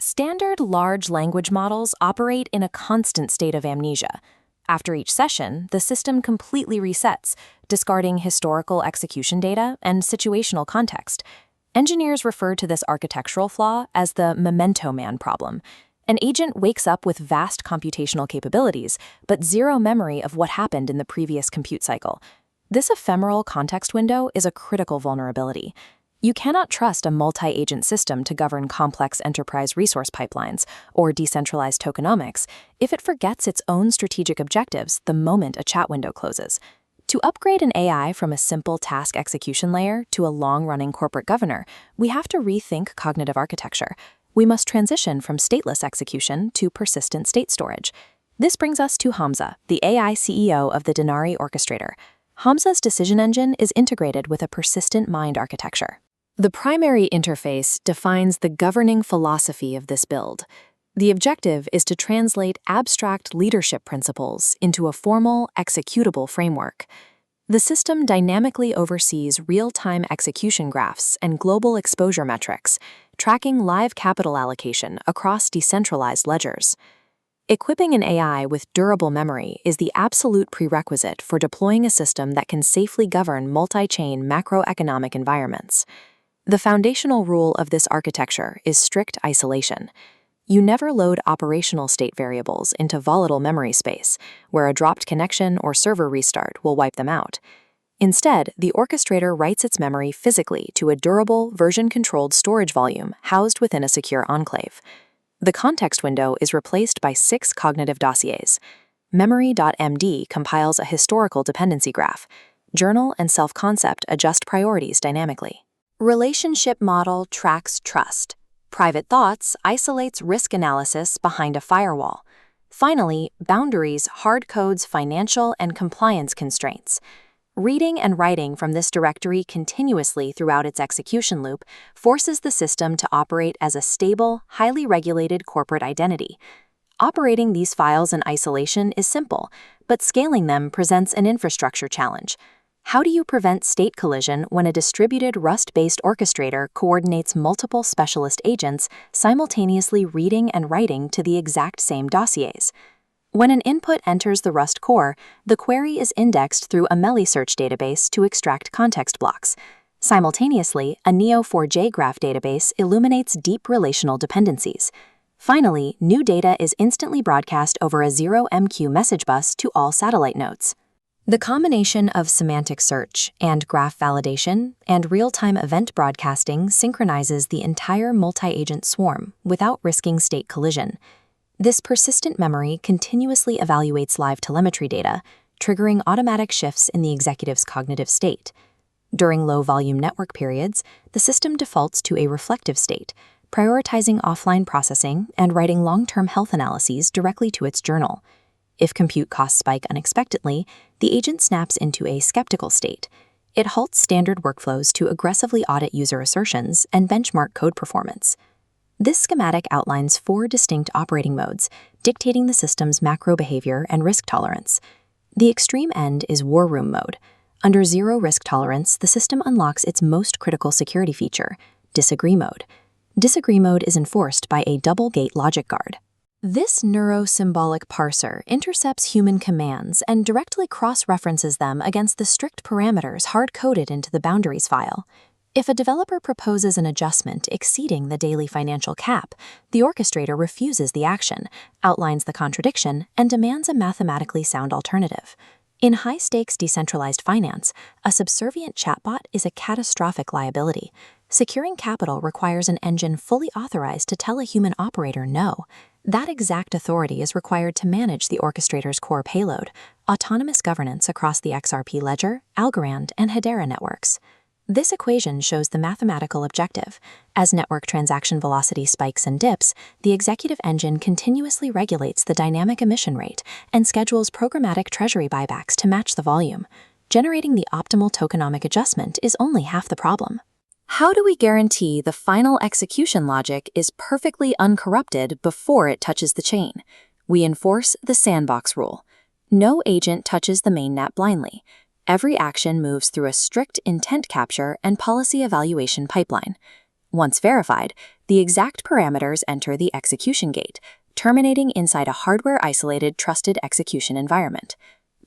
Standard large language models operate in a constant state of amnesia. After each session, the system completely resets, discarding historical execution data and situational context. Engineers refer to this architectural flaw as the memento man problem. An agent wakes up with vast computational capabilities, but zero memory of what happened in the previous compute cycle. This ephemeral context window is a critical vulnerability. You cannot trust a multi-agent system to govern complex enterprise resource pipelines or decentralized tokenomics if it forgets its own strategic objectives the moment a chat window closes. To upgrade an AI from a simple task execution layer to a long-running corporate governor, we have to rethink cognitive architecture. We must transition from stateless execution to persistent state storage. This brings us to Hamza, the AI CEO of the Denarii Orchestrator. Hamza's decision engine is integrated with a persistent mind architecture. The primary interface defines the governing philosophy of this build. The objective is to translate abstract leadership principles into a formal, executable framework. The system dynamically oversees real-time execution graphs and global exposure metrics, tracking live capital allocation across decentralized ledgers. Equipping an AI with durable memory is the absolute prerequisite for deploying a system that can safely govern multi-chain macroeconomic environments. The foundational rule of this architecture is strict isolation. You never load operational state variables into volatile memory space, where a dropped connection or server restart will wipe them out. Instead, the orchestrator writes its memory physically to a durable, version-controlled storage volume housed within a secure enclave. The context window is replaced by 6 cognitive dossiers. Memory.md compiles a historical dependency graph. Journal and self-concept adjust priorities dynamically. Relationship model tracks trust. Private thoughts isolates risk analysis behind a firewall. Finally, boundaries hard-codes financial and compliance constraints. Reading and writing from this directory continuously throughout its execution loop forces the system to operate as a stable, highly regulated corporate identity. Operating these files in isolation is simple, but scaling them presents an infrastructure challenge. How do you prevent state collision when a distributed Rust-based orchestrator coordinates multiple specialist agents simultaneously reading and writing to the exact same dossiers? When an input enters the Rust core, the query is indexed through a melisearch database to extract context blocks. Simultaneously, a Neo4j graph database illuminates deep relational dependencies. Finally, new data is instantly broadcast over a 0MQ message bus to all satellite nodes. The combination of semantic search and graph validation and real-time event broadcasting synchronizes the entire multi-agent swarm without risking state collision. This persistent memory continuously evaluates live telemetry data, triggering automatic shifts in the executive's cognitive state. During low-volume network periods, the system defaults to a reflective state, prioritizing offline processing and writing long-term health analyses directly to its journal. If compute costs spike unexpectedly, the agent snaps into a skeptical state. It halts standard workflows to aggressively audit user assertions and benchmark code performance. This schematic outlines 4 distinct operating modes, dictating the system's macro behavior and risk tolerance. The extreme end is war room mode. Under zero risk tolerance, the system unlocks its most critical security feature, disagree mode. Disagree mode is enforced by a double-gate logic guard. This neuro-symbolic parser intercepts human commands and directly cross-references them against the strict parameters hard-coded into the boundaries file. If a developer proposes an adjustment exceeding the daily financial cap, the orchestrator refuses the action, outlines the contradiction, and demands a mathematically sound alternative. In high-stakes decentralized finance, a subservient chatbot is a catastrophic liability. Securing capital requires an engine fully authorized to tell a human operator no. That exact authority is required to manage the orchestrator's core payload, autonomous governance across the XRP Ledger, Algorand, and Hedera networks. This equation shows the mathematical objective. As network transaction velocity spikes and dips, the executive engine continuously regulates the dynamic emission rate and schedules programmatic treasury buybacks to match the volume. Generating the optimal tokenomic adjustment is only half the problem. How do we guarantee the final execution logic is perfectly uncorrupted before it touches the chain? We enforce the sandbox rule. No agent touches the mainnet blindly. Every action moves through a strict intent capture and policy evaluation pipeline. Once verified, the exact parameters enter the execution gate, terminating inside a hardware-isolated trusted execution environment.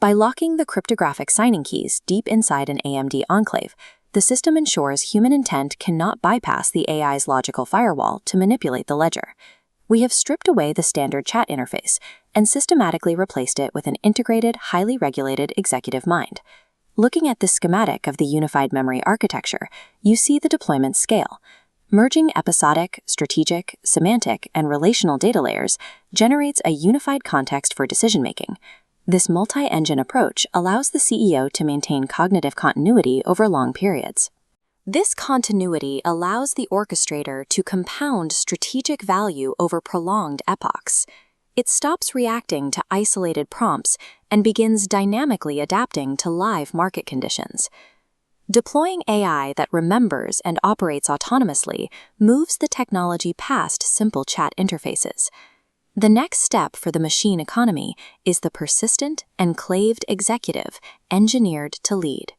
By locking the cryptographic signing keys deep inside an AMD enclave, the system ensures human intent cannot bypass the AI's logical firewall to manipulate the ledger. We have stripped away the standard chat interface and systematically replaced it with an integrated, highly regulated executive mind. Looking at this schematic of the unified memory architecture, you see the deployment scale. Merging episodic, strategic, semantic, and relational data layers generates a unified context for decision-making. This multi-engine approach allows the CEO to maintain cognitive continuity over long periods. This continuity allows the orchestrator to compound strategic value over prolonged epochs. It stops reacting to isolated prompts and begins dynamically adapting to live market conditions. Deploying AI that remembers and operates autonomously moves the technology past simple chat interfaces. The next step for the machine economy is the persistent, enclaved executive engineered to lead.